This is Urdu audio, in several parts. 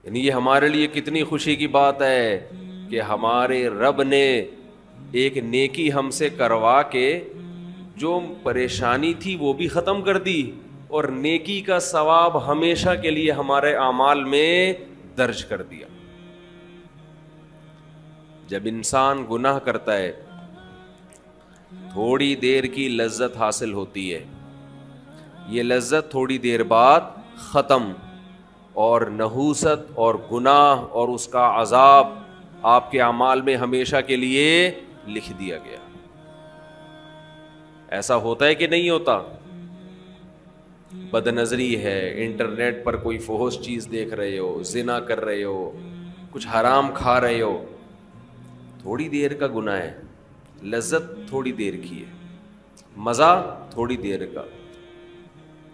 یعنی یہ ہمارے لیے کتنی خوشی کی بات ہے کہ ہمارے رب نے ایک نیکی ہم سے کروا کے جو پریشانی تھی وہ بھی ختم کر دی، اور نیکی کا ثواب ہمیشہ کے لیے ہمارے اعمال میں درج کر دیا۔ جب انسان گناہ کرتا ہے تھوڑی دیر کی لذت حاصل ہوتی ہے، یہ لذت تھوڑی دیر بعد ختم، اور نحوست اور گناہ اور اس کا عذاب آپ کے اعمال میں ہمیشہ کے لیے لکھ دیا گیا۔ ایسا ہوتا ہے کہ نہیں ہوتا؟ بد نظری ہے، انٹرنیٹ پر کوئی فحش چیز دیکھ رہے ہو، زنا کر رہے ہو، کچھ حرام کھا رہے ہو، تھوڑی دیر کا گناہ ہے، لذت تھوڑی دیر کی ہے، مزہ تھوڑی دیر کا۔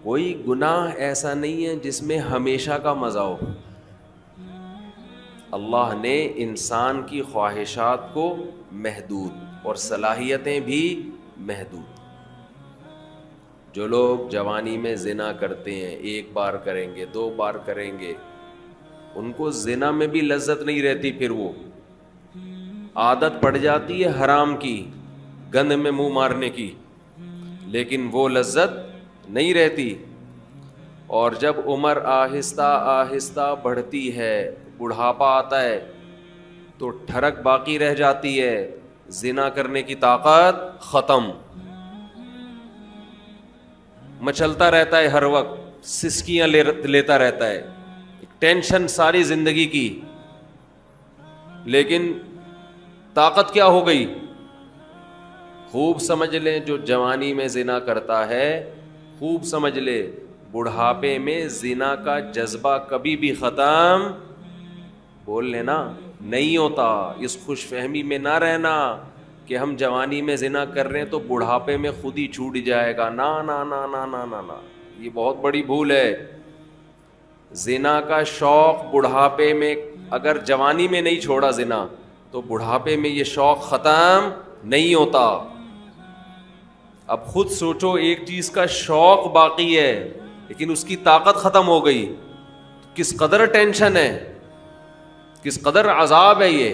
کوئی گناہ ایسا نہیں ہے جس میں ہمیشہ کا مزہ ہو۔ اللہ نے انسان کی خواہشات کو محدود اور صلاحیتیں بھی محدود۔ جو لوگ جوانی میں زنا کرتے ہیں، ایک بار کریں گے، 2 بار کریں گے، ان کو زنا میں بھی لذت نہیں رہتی، پھر وہ عادت پڑ جاتی ہے حرام کی، گند میں منہ مارنے کی، لیکن وہ لذت نہیں رہتی۔ اور جب عمر آہستہ آہستہ بڑھتی ہے، بڑھاپا آتا ہے، تو ٹھڑک باقی رہ جاتی ہے، زنا کرنے کی طاقت ختم، مچلتا رہتا ہے، ہر وقت سسکیاں لیتا رہتا ہے، ٹینشن ساری زندگی کی۔ لیکن طاقت کیا ہو گئی؟ خوب سمجھ لیں، جو جوانی میں زنا کرتا ہے، خوب سمجھ لے بڑھاپے میں زنا کا جذبہ کبھی بھی ختم، بول لینا، نہیں ہوتا۔ اس خوش فہمی میں نہ رہنا کہ ہم جوانی میں زنا کر رہے ہیں تو بڑھاپے میں خود ہی چھوٹ جائے گا، نا نا نا نا نا نا نا، یہ بہت بڑی بھول ہے۔ زنا کا شوق بڑھاپے میں، اگر جوانی میں نہیں چھوڑا زنا تو بڑھاپے میں یہ شوق ختم نہیں ہوتا۔ اب خود سوچو، ایک چیز کا شوق باقی ہے لیکن اس کی طاقت ختم ہو گئی، کس قدر ٹینشن ہے، کس قدر عذاب ہے یہ۔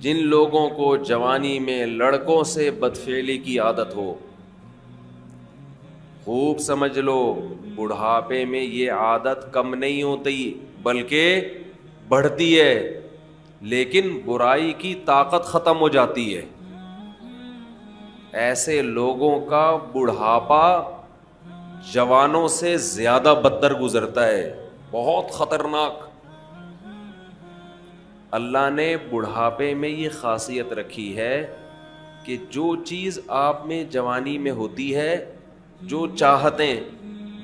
جن لوگوں کو جوانی میں لڑکوں سے بدفعلی کی عادت ہو، خوب سمجھ لو بڑھاپے میں یہ عادت کم نہیں ہوتی بلکہ بڑھتی ہے، لیکن برائی کی طاقت ختم ہو جاتی ہے۔ ایسے لوگوں کا بڑھاپا جوانوں سے زیادہ بدتر گزرتا ہے، بہت خطرناک۔ اللہ نے بڑھاپے میں یہ خاصیت رکھی ہے کہ جو چیز آپ میں جوانی میں ہوتی ہے، جو چاہتیں،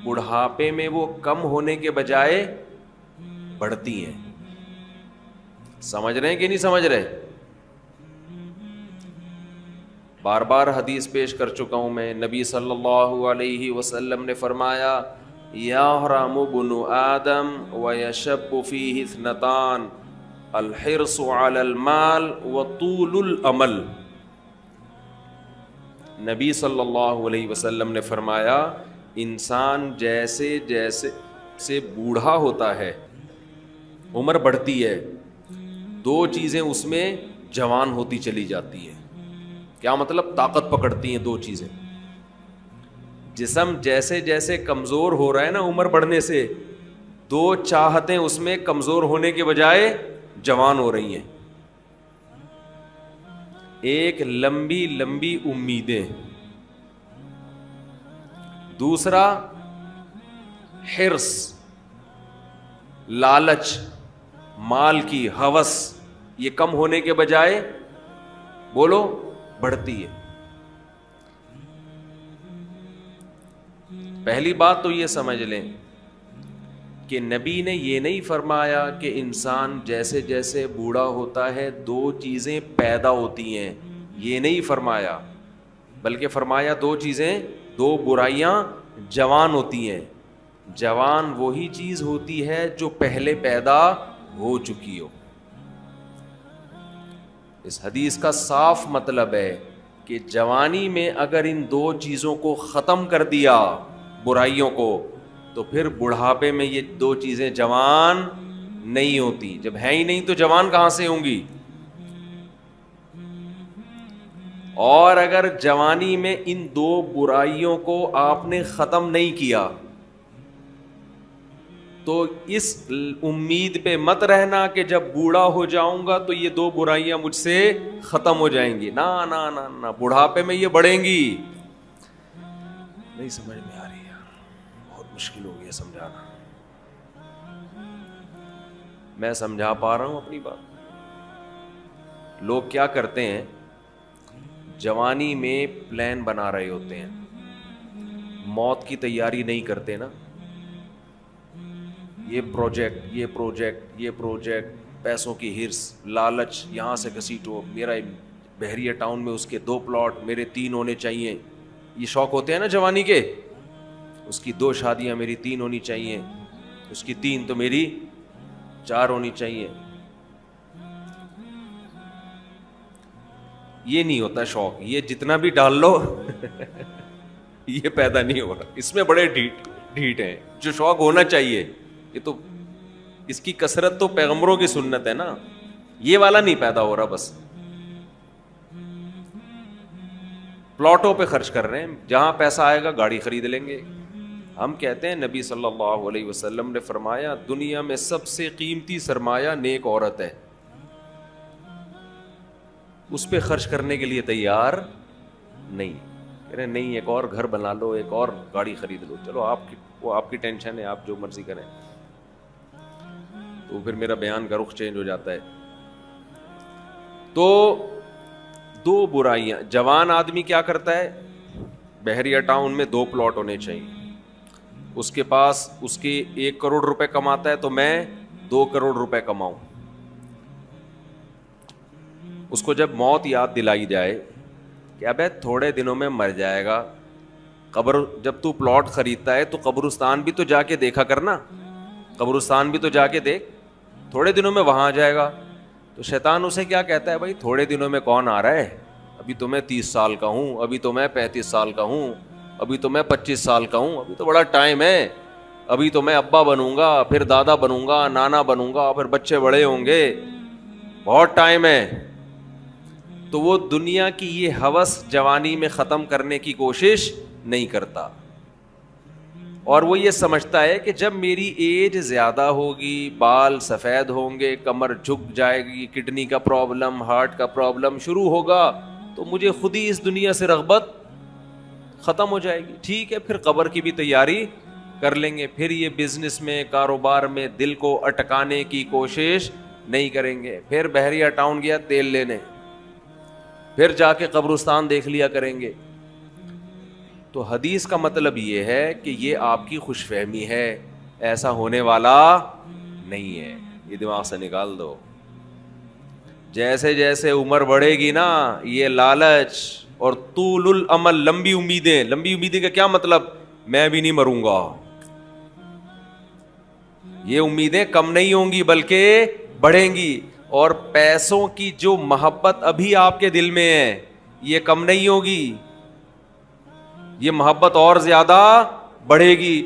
بڑھاپے میں وہ کم ہونے کے بجائے بڑھتی ہیں۔ سمجھ رہے ہیں کہ نہیں سمجھ رہے؟ بار بار حدیث پیش کر چکا ہوں میں، نبی صلی اللہ علیہ وسلم نے فرمایا، یحرم ابن آدم ویشب فیہ اثنتان، الحرص علی المال وطول الامل۔ نبی صلی اللہ علیہ وسلم نے فرمایا، انسان جیسے جیسے سے بوڑھا ہوتا ہے، عمر بڑھتی ہے، 2 چیزیں اس میں جوان ہوتی چلی جاتی ہیں۔ کیا مطلب؟ طاقت پکڑتی ہیں 2 چیزیں۔ جسم جیسے جیسے کمزور ہو رہا ہے نا عمر بڑھنے سے، 2 چاہتیں اس میں کمزور ہونے کے بجائے جوان ہو رہی ہیں۔ ایک لمبی لمبی امیدیں، دوسرا حرص، لالچ، مال کی ہوس، یہ کم ہونے کے بجائے بولو بڑھتی ہے۔ پہلی بات تو یہ سمجھ لیں کہ نبی نے یہ نہیں فرمایا کہ انسان جیسے جیسے بوڑھا ہوتا ہے 2 چیزیں پیدا ہوتی ہیں، یہ نہیں فرمایا، بلکہ فرمایا 2 چیزیں، 2 برائیاں جوان ہوتی ہیں۔ جوان وہی چیز ہوتی ہے جو پہلے پیدا ہو چکی ہو۔ اس حدیث کا صاف مطلب ہے کہ جوانی میں اگر ان 2 چیزوں کو ختم کر دیا، برائیوں کو، تو پھر بڑھاپے میں یہ دو چیزیں جوان نہیں ہوتی. جب ہے ہی نہیں تو جوان کہاں سے ہوں گی؟ اور اگر جوانی میں ان دو برائیوں کو آپ نے ختم نہیں کیا تو اس امید پہ مت رہنا کہ جب بوڑھا ہو جاؤں گا تو یہ دو برائیاں مجھ سے ختم ہو جائیں گی. نہ نہ نہ نہ، بڑھاپے میں یہ بڑھیں گی. نہیں سمجھ میں آ رہی ہے، بہت مشکل ہو گیا سمجھانا. میں سمجھا پا رہا ہوں اپنی بات؟ لوگ کیا کرتے ہیں، جوانی میں پلان بنا رہے ہوتے ہیں، موت کی تیاری نہیں کرتے نا. یہ پروجیکٹ، پیسوں کی ہرس، لالچ، یہاں سے گھسیٹو، میرا بحریہ ٹاؤن میں اس کے 2 پلاٹ، میرے 3 ہونے چاہیے. یہ شوق ہوتے ہیں نا جوانی کے. اس کی 2 شادیاں، میری 3 ہونی چاہیے. اس کی 3 تو میری 4 ہونی چاہیے. یہ نہیں ہوتا شوق. یہ جتنا بھی ڈال لو یہ پیدا نہیں ہو رہا. اس میں بڑے ڈھیٹ ہیں. جو شوق ہونا چاہیے، یہ تو اس کی کثرت تو پیغمبروں کی سنت ہے نا. یہ والا نہیں پیدا ہو رہا. بس پلاٹوں پہ خرچ کر رہے ہیں، جہاں پیسہ آئے گا گاڑی خرید لیں گے. ہم کہتے ہیں نبی صلی اللہ علیہ وسلم نے فرمایا دنیا میں سب سے قیمتی سرمایہ نیک عورت ہے. اس پہ خرچ کرنے کے لیے تیار نہیں. کہہ رہے نہیں، ایک اور گھر بنا لو، ایک اور گاڑی خرید لو. چلو آپ کی ٹینشن ہے، آپ جو مرضی کریں. تو پھر میرا بیان کا رخ چینج ہو جاتا ہے. تو 2 برائیاں. جوان آدمی کیا کرتا ہے، بحریہ ٹاؤن میں 2 پلاٹ ہونے چاہیے. اس کے پاس اس کے 1 کروڑ روپے کماتا ہے تو میں 2 کروڑ روپے کماؤں. اس کو جب موت یاد دلائی جائے کہ ابے تھوڑے دنوں میں مر جائے گا، جب تو پلاٹ خریدتا ہے تو قبرستان بھی تو جا کے دیکھا کرنا. قبرستان بھی تو جا کے دیکھ، تھوڑے دنوں میں وہاں آ جائے گا. تو شیطان اسے کیا کہتا ہے، بھائی تھوڑے دنوں میں کون آ رہا ہے، ابھی تو میں 30 سال کا ہوں، ابھی تو میں 35 سال کا ہوں، ابھی تو میں 25 سال کا ہوں، ابھی تو بڑا ٹائم ہے، ابھی تو میں ابا بنوں گا، پھر دادا بنوں گا، نانا بنوں گا، پھر بچے بڑے ہوں گے، بہت ٹائم ہے. تو وہ دنیا کی یہ ہوس جوانی میں ختم کرنے کی کوشش نہیں کرتا. اور وہ یہ سمجھتا ہے کہ جب میری ایج زیادہ ہوگی، بال سفید ہوں گے، کمر جھک جائے گی، کڈنی کا پرابلم، ہارٹ کا پرابلم شروع ہوگا تو مجھے خود ہی اس دنیا سے رغبت ختم ہو جائے گی. ٹھیک ہے، پھر قبر کی بھی تیاری کر لیں گے. پھر یہ بزنس میں، کاروبار میں دل کو اٹکانے کی کوشش نہیں کریں گے. پھر بحریہ ٹاؤن گیا تیل لینے، پھر جا کے قبرستان دیکھ لیا کریں گے. تو حدیث کا مطلب یہ ہے کہ یہ آپ کی خوش فہمی ہے، ایسا ہونے والا نہیں ہے. یہ دماغ سے نکال دو. جیسے جیسے عمر بڑھے گی نا، یہ لالچ اور طول الامل، لمبی امیدیں کا کیا مطلب، میں بھی نہیں مروں گا، یہ امیدیں کم نہیں ہوں گی بلکہ بڑھیں گی. اور پیسوں کی جو محبت ابھی آپ کے دل میں ہے یہ کم نہیں ہوگی، یہ محبت اور زیادہ بڑھے گی.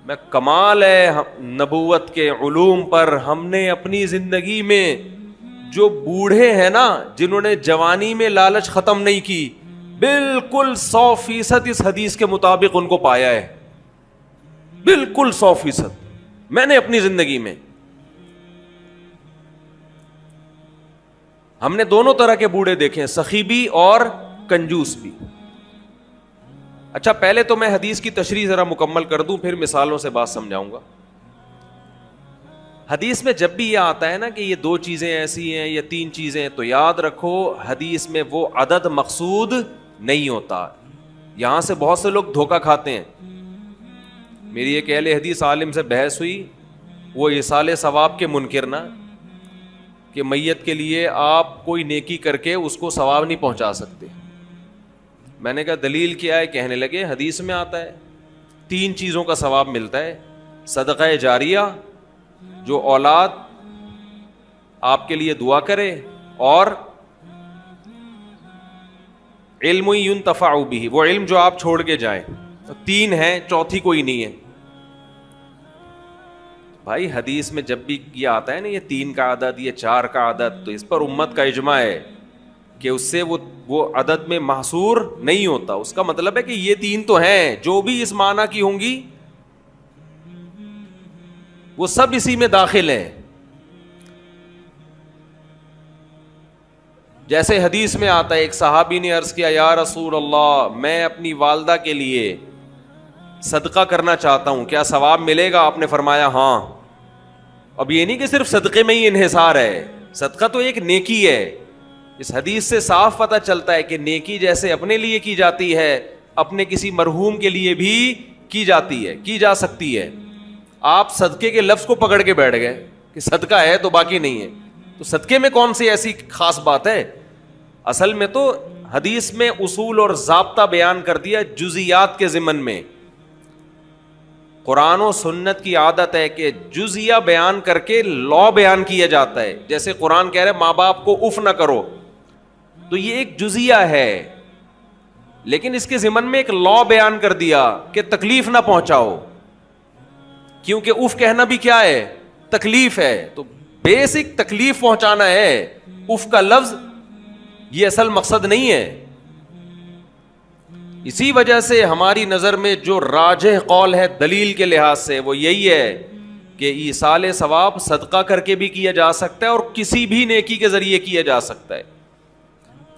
میں کمال ہے نبوت کے علوم پر، ہم نے اپنی زندگی میں جو بوڑھے ہیں نا، جنہوں نے جوانی میں لالچ ختم نہیں کی، بالکل 100% اس حدیث کے مطابق ان کو پایا ہے. بالکل 100% میں نے اپنی زندگی میں. ہم نے دونوں طرح کے بوڑھے دیکھے ہیں، سخی بھی اور کنجوس بھی. اچھا پہلے تو میں حدیث کی تشریح ذرا مکمل کر دوں، پھر مثالوں سے بات سمجھاؤں گا. حدیث میں جب بھی یہ آتا ہے نا کہ یہ 2 چیزیں ایسی ہیں یا 3 چیزیں، تو یاد رکھو حدیث میں وہ عدد مقصود نہیں ہوتا. یہاں سے بہت سے لوگ دھوکہ کھاتے ہیں. میری ایک اہل حدیث عالم سے بحث ہوئی، وہ ایصال ثواب کے منکر نا، کہ میت کے لیے آپ کوئی نیکی کر کے اس کو ثواب نہیں پہنچا سکتے. میں نے کہا دلیل کیا ہے؟ کہنے لگے حدیث میں آتا ہے 3 چیزوں کا ثواب ملتا ہے، صدقہ جاریہ، جو اولاد آپ کے لیے دعا کرے، اور علم ينتفع به، وہ علم جو آپ چھوڑ کے جائیں. 3 ہیں، چوتھی کوئی نہیں ہے. بھائی حدیث میں جب بھی یہ آتا ہے نا یہ 3 کا عدد یہ 4 کا عدد تو اس پر امت کا اجماع ہے کہ اس سے وہ عدد میں محصور نہیں ہوتا. اس کا مطلب ہے کہ یہ 3 تو ہیں, جو بھی اس معنی کی ہوں گی وہ سب اسی میں داخل ہیں. جیسے حدیث میں آتا ہے ایک صحابی نے عرض کیا یا رسول اللہ میں اپنی والدہ کے لیے صدقہ کرنا چاہتا ہوں, کیا ثواب ملے گا؟ آپ نے فرمایا ہاں. اب یہ نہیں کہ صرف صدقے میں ہی انحصار ہے, صدقہ تو ایک نیکی ہے. اس حدیث سے صاف پتہ چلتا ہے کہ نیکی جیسے اپنے لیے کی جاتی ہے اپنے کسی مرحوم کے لیے بھی کی جاتی ہے, کی جا سکتی ہے. آپ صدقے کے لفظ کو پکڑ کے بیٹھ گئے کہ صدقہ ہے تو باقی نہیں ہے, تو صدقے میں کون سی ایسی خاص بات ہے؟ اصل میں تو حدیث میں اصول اور ضابطہ بیان کر دیا جزیات کے ضمن میں. قرآن و سنت کی عادت ہے کہ جزیہ بیان کر کے لا بیان کیا جاتا ہے. جیسے قرآن کہہ رہے ماں باپ کو اف نہ کرو, تو یہ ایک جزیہ ہے, لیکن اس کے ضمن میں ایک لا بیان کر دیا کہ تکلیف نہ پہنچاؤ, کیونکہ اف کہنا بھی کیا ہے؟ تکلیف ہے. تو بیسک تکلیف پہنچانا ہے, اف کا لفظ یہ اصل مقصد نہیں ہے. اسی وجہ سے ہماری نظر میں جو راجح قول ہے دلیل کے لحاظ سے وہ یہی ہے کہ ایصال ثواب صدقہ کر کے بھی کیا جا سکتا ہے اور کسی بھی نیکی کے ذریعے کیا جا سکتا ہے.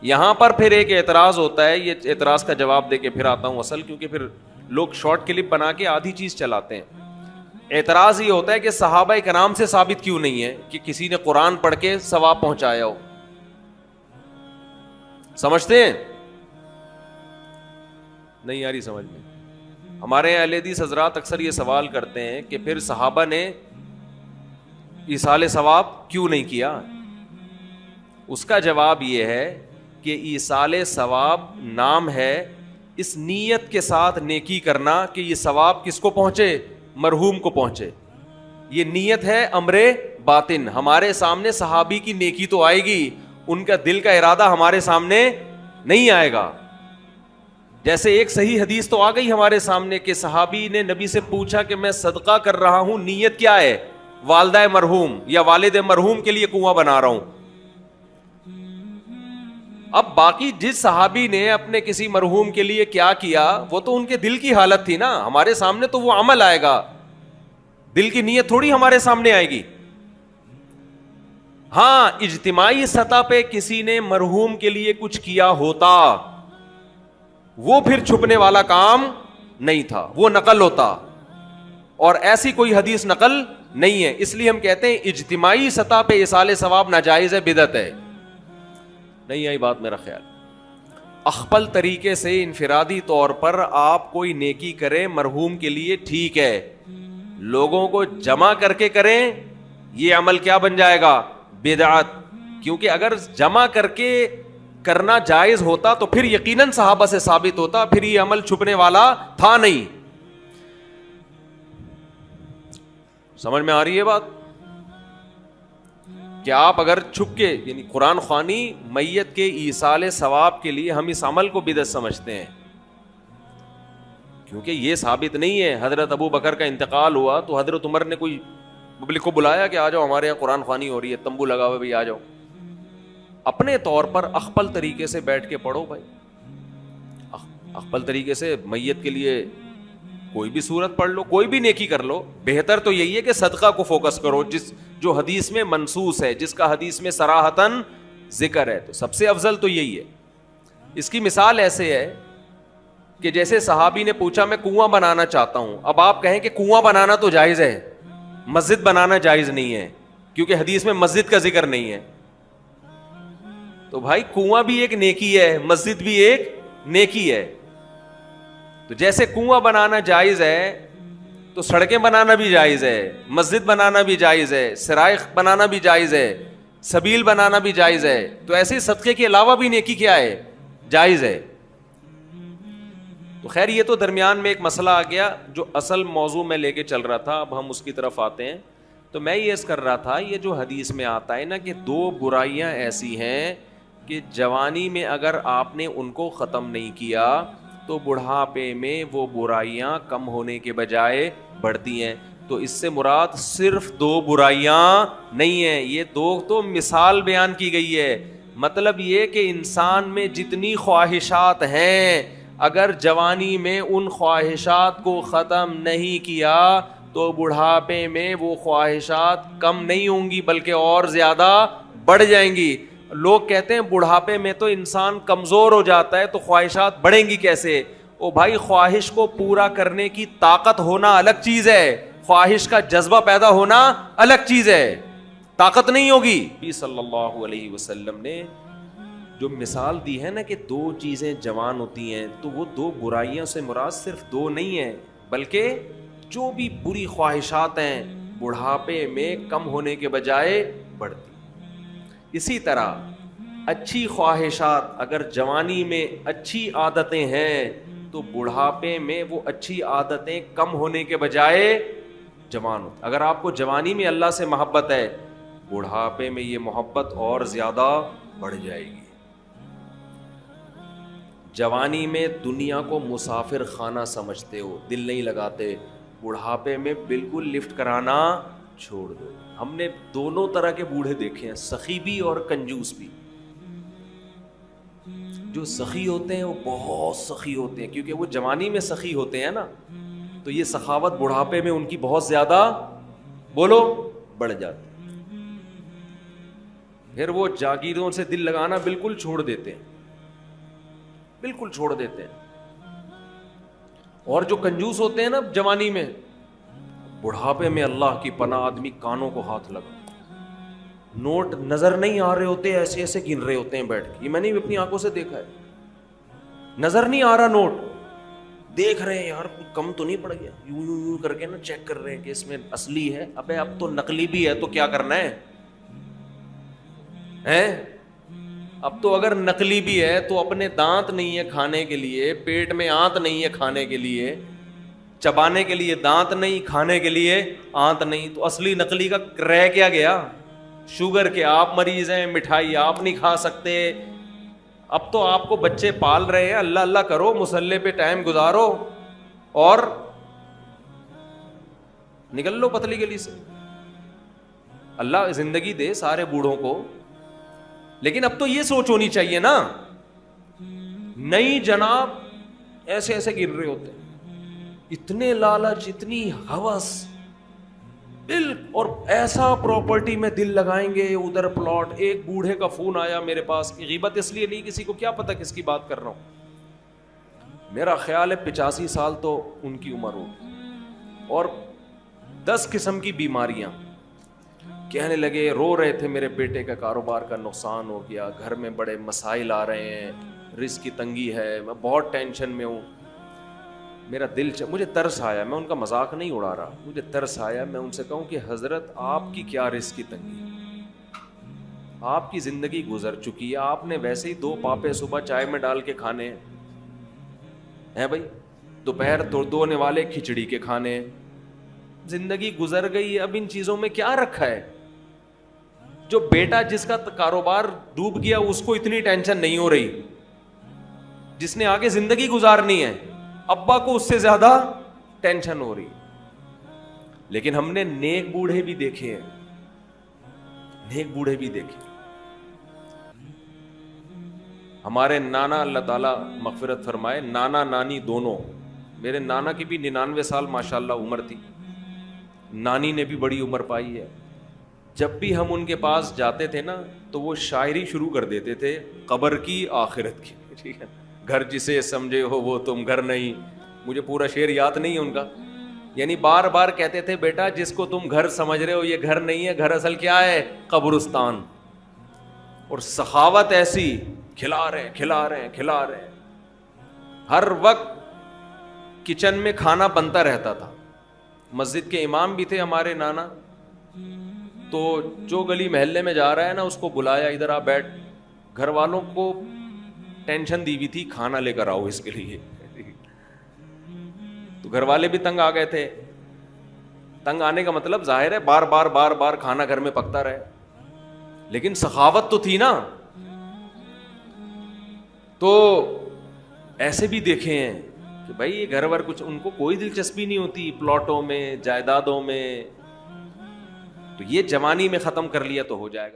یہاں پر پھر ایک اعتراض ہوتا ہے, یہ اعتراض کا جواب دے کے پھر آتا ہوں اصل, کیونکہ پھر لوگ شارٹ کلپ بنا کے آدھی چیز چلاتے ہیں. اعتراض یہ ہوتا ہے کہ صحابہ کرام سے ثابت کیوں نہیں ہے کہ کسی نے قرآن پڑھ کے ثواب پہنچایا ہو. سمجھتے ہیں؟ نہیں یاری سمجھ میں. ہمارے اہل حدیث حضرات اکثر یہ سوال کرتے ہیں کہ پھر صحابہ نے ایصال ثواب کیوں نہیں کیا. اس کا جواب یہ ہے کہ ایصال ثواب نام ہے اس نیت کے ساتھ نیکی کرنا کہ یہ ثواب کس کو پہنچے؟ مرحوم کو پہنچے. یہ نیت ہے امر باطن. ہمارے سامنے صحابی کی نیکی تو آئے گی, ان کا دل کا ارادہ ہمارے سامنے نہیں آئے گا. جیسے ایک صحیح حدیث تو آ گئی ہمارے سامنے کہ صحابی نے نبی سے پوچھا کہ میں صدقہ کر رہا ہوں, نیت کیا ہے؟ والدہ مرحوم یا والد مرحوم کے لیے کنواں بنا رہا ہوں. اب باقی جس صحابی نے اپنے کسی مرحوم کے لیے کیا کیا وہ تو ان کے دل کی حالت تھی نا, ہمارے سامنے تو وہ عمل آئے گا, دل کی نیت تھوڑی ہمارے سامنے آئے گی. ہاں اجتماعی سطح پہ کسی نے مرحوم کے لیے کچھ کیا ہوتا وہ پھر چھپنے والا کام نہیں تھا, وہ نقل ہوتا, اور ایسی کوئی حدیث نقل نہیں ہے. اس لیے ہم کہتے ہیں اجتماعی سطح پہ ایصال ثواب ناجائز ہے, بدعت ہے. نہیں آئی بات میرا خیال. اخپل طریقے سے انفرادی طور پر آپ کوئی نیکی کریں مرحوم کے لیے ٹھیک ہے, لوگوں کو جمع کر کے کریں یہ عمل کیا بن جائے گا؟ بدعت. کیونکہ اگر جمع کر کے کرنا جائز ہوتا تو پھر یقیناً صحابہ سے ثابت ہوتا, پھر یہ عمل چھپنے والا تھا نہیں. سمجھ میں آ رہی ہے بات؟ کہ آپ اگر چھپ کے یعنی قرآن خوانی میت کے ایصال ثواب کے لیے ہم اس عمل کو بدعت سمجھتے ہیں, کیونکہ یہ ثابت نہیں ہے. حضرت ابو بکر کا انتقال ہوا تو حضرت عمر نے کوئی پبلک کو بلایا کہ آ جاؤ ہمارے یہاں قرآن خوانی ہو رہی ہے, تمبو لگا ہوا بھائی آ جاؤ. اپنے طور پر اخپل طریقے سے بیٹھ کے پڑھو بھائی, اخپل طریقے سے میت کے لیے کوئی بھی سورت پڑھ لو, کوئی بھی نیکی کر لو. بہتر تو یہی ہے کہ صدقہ کو فوکس کرو جو حدیث میں منصوص ہے, جس کا حدیث میں صراحتاً ذکر ہے, تو سب سے افضل تو یہی ہے. اس کی مثال ایسے ہے کہ جیسے صحابی نے پوچھا میں کنواں بنانا چاہتا ہوں. اب آپ کہیں کہ کنواں بنانا تو جائز ہے, مسجد بنانا جائز نہیں ہے, کیونکہ حدیث میں مسجد کا ذکر نہیں ہے. تو بھائی کنواں بھی ایک نیکی ہے, مسجد بھی ایک نیکی ہے. تو جیسے کنواں بنانا جائز ہے تو سڑکیں بنانا بھی جائز ہے, مسجد بنانا بھی جائز ہے, سرائخ بنانا بھی جائز ہے, سبیل بنانا بھی جائز ہے. تو ایسے صدقے کے علاوہ بھی نیکی کیا ہے؟ جائز ہے. تو خیر یہ تو درمیان میں ایک مسئلہ آ گیا جو اصل موضوع میں لے کے چل رہا تھا, اب ہم اس کی طرف آتے ہیں. تو میں یہ کر رہا تھا یہ جو حدیث میں آتا ہے نا کہ 2 برائیاں ایسی ہیں کہ جوانی میں اگر آپ نے ان کو ختم نہیں کیا تو بڑھاپے میں وہ برائیاں کم ہونے کے بجائے بڑھتی ہیں. تو اس سے مراد صرف 2 برائیاں نہیں ہیں, یہ 2 تو مثال بیان کی گئی ہے. مطلب یہ کہ انسان میں جتنی خواہشات ہیں, اگر جوانی میں ان خواہشات کو ختم نہیں کیا تو بڑھاپے میں وہ خواہشات کم نہیں ہوں گی بلکہ اور زیادہ بڑھ جائیں گی. لوگ کہتے ہیں بڑھاپے میں تو انسان کمزور ہو جاتا ہے تو خواہشات بڑھیں گی کیسے؟ او بھائی, خواہش کو پورا کرنے کی طاقت ہونا الگ چیز ہے, خواہش کا جذبہ پیدا ہونا الگ چیز ہے, طاقت نہیں ہوگی. نبی صلی اللہ علیہ وسلم نے جو مثال دی ہے نا کہ 2 چیزیں جوان ہوتی ہیں, تو وہ 2 برائیوں سے مراد صرف 2 نہیں ہیں بلکہ جو بھی بری خواہشات ہیں بڑھاپے میں کم ہونے کے بجائے بڑھتی. اسی طرح اچھی خواہشات اگر جوانی میں اچھی عادتیں ہیں تو بڑھاپے میں وہ اچھی عادتیں کم ہونے کے بجائے جوان ہوتی. اگر آپ کو جوانی میں اللہ سے محبت ہے, بڑھاپے میں یہ محبت اور زیادہ بڑھ جائے گی. جوانی میں دنیا کو مسافر خانہ سمجھتے ہو, دل نہیں لگاتے, بڑھاپے میں بالکل لفٹ کرانا چھوڑ دو. ہم نے دونوں طرح کے بوڑھے دیکھے ہیں, سخی بھی اور کنجوس بھی. جو سخی ہوتے ہیں وہ بہت سخی ہوتے ہیں کیونکہ وہ جوانی میں سخی ہوتے ہیں نا, تو یہ سخاوت بڑھاپے میں ان کی بہت زیادہ بولو بڑھ جاتی. پھر وہ جاگیروں سے دل لگانا بالکل چھوڑ دیتے ہیں, بالکل چھوڑ دیتے ہیں. اور جو کنجوس ہوتے ہیں نا جوانی میں, بڑھاپے میں اللہ کی پناہ آدمی کانوں کو ہاتھ لگا, نوٹ نظر نہیں آ رہے ہوتے, ایسے ایسے گن رہے ہوتے ہیں بیٹھ کے. یہ میں نے اپنی آنکھوں سے دیکھا ہے, نظر نہیں آ رہا نوٹ, دیکھ رہے ہیں یار کم تو نہیں پڑ گیا, یوں یوں یوں کر کے نا چیک کر رہے ہیں کہ اس میں اصلی ہے. ابے اب تو نقلی بھی ہے تو کیا کرنا ہے, اب تو اگر نقلی بھی ہے تو اپنے دانت نہیں ہے کھانے کے لیے, پیٹ میں آنت نہیں ہے کھانے کے لیے, چبانے کے لیے دانت نہیں, کھانے کے لیے آنت نہیں, تو اصلی نقلی کا رہ کیا گیا؟ شوگر کے آپ مریض ہیں, مٹھائی آپ نہیں کھا سکتے. اب تو آپ کو بچے پال رہے ہیں, اللہ اللہ کرو, مصلے پہ ٹائم گزارو اور نکل لو پتلی گلی سے. اللہ زندگی دے سارے بوڑھوں کو, لیکن اب تو یہ سوچ ہونی چاہیے نا, نہیں جناب ایسے ایسے گر رہے ہوتے ہیں, اتنے لالچ, اتنی ہوس, اور ایسا پراپرٹی میں دل لگائیں گے, ادھر پلاٹ. ایک بوڑھے کا فون آیا میرے پاس, غیبت اس لیے نہیں, کسی کو کیا پتا کس کی بات کر رہا ہوں, میرا خیال ہے 85 سال تو ان کی عمر ہوگی, اور 10 قسم کی بیماریاں. کہنے لگے, رو رہے تھے, میرے بیٹے کا کاروبار کا نقصان ہو گیا, گھر میں بڑے مسائل آ رہے ہیں, رزق کی تنگی ہے, میں بہت ٹینشن میں ہوں. میرا دل مجھے ترس آیا, میں ان کا مذاق نہیں اڑا رہا, مجھے ترس آیا. میں ان سے کہوں کہ حضرت آپ کی کیا رزق کی تنگی, آپ کی زندگی گزر چکی ہے, آپ نے ویسے ہی 2 پاپے صبح چائے میں ڈال کے کھانے ہیں بھائی, دوپہر دھونے والے کھچڑی کے کھانے, زندگی گزر گئی. اب ان چیزوں میں کیا رکھا ہے؟ جو بیٹا جس کا کاروبار ڈوب گیا اس کو اتنی ٹینشن نہیں ہو رہی, جس نے آگے زندگی گزارنی ہے ابا کو اس سے زیادہ ٹینشن ہو رہی. لیکن ہم نے نیک بوڑھے بھی دیکھے ہیں, نیک بوڑھے بھی دیکھے. ہمارے نانا, اللہ تعالیٰ مغفرت فرمائے, نانا نانی دونوں, میرے نانا کی بھی 99 سال ماشاءاللہ عمر تھی, نانی نے بھی بڑی عمر پائی ہے. جب بھی ہم ان کے پاس جاتے تھے نا تو وہ شاعری شروع کر دیتے تھے, قبر کی آخرت کی, ٹھیک ہے, گھر جسے سمجھے ہو وہ تم گھر نہیں. مجھے پورا شعر یاد نہیں ہے ان کا, یعنی بار بار کہتے تھے بیٹا جس کو تم گھر سمجھ رہے ہو یہ گھر نہیں ہے, گھر اصل کیا ہے, قبرستان. اور سخاوت ایسی, کھلا رہے کھلا رہے کھلا رہے, ہر وقت کچن میں کھانا بنتا رہتا تھا. مسجد کے امام بھی تھے ہمارے نانا, تو جو گلی محلے میں جا رہا ہے نا اس کو بلایا, ادھر آ بیٹھ. گھر والوں کو ٹینشن دی ہوئی تھی, کھانا لے کر آؤ اس کے لیے, تو گھر والے بھی تنگ آ گئے تھے. تنگ آنے کا مطلب ظاہر ہے بار بار بار بار کھانا گھر میں پکتا رہے, لیکن سخاوت تو تھی نا. تو ایسے بھی دیکھے ہیں کہ بھائی یہ گھر ور کچھ ان کو کوئی دلچسپی نہیں ہوتی پلاٹوں میں جائیدادوں میں, تو یہ جوانی میں ختم کر لیا تو ہو جائے گا.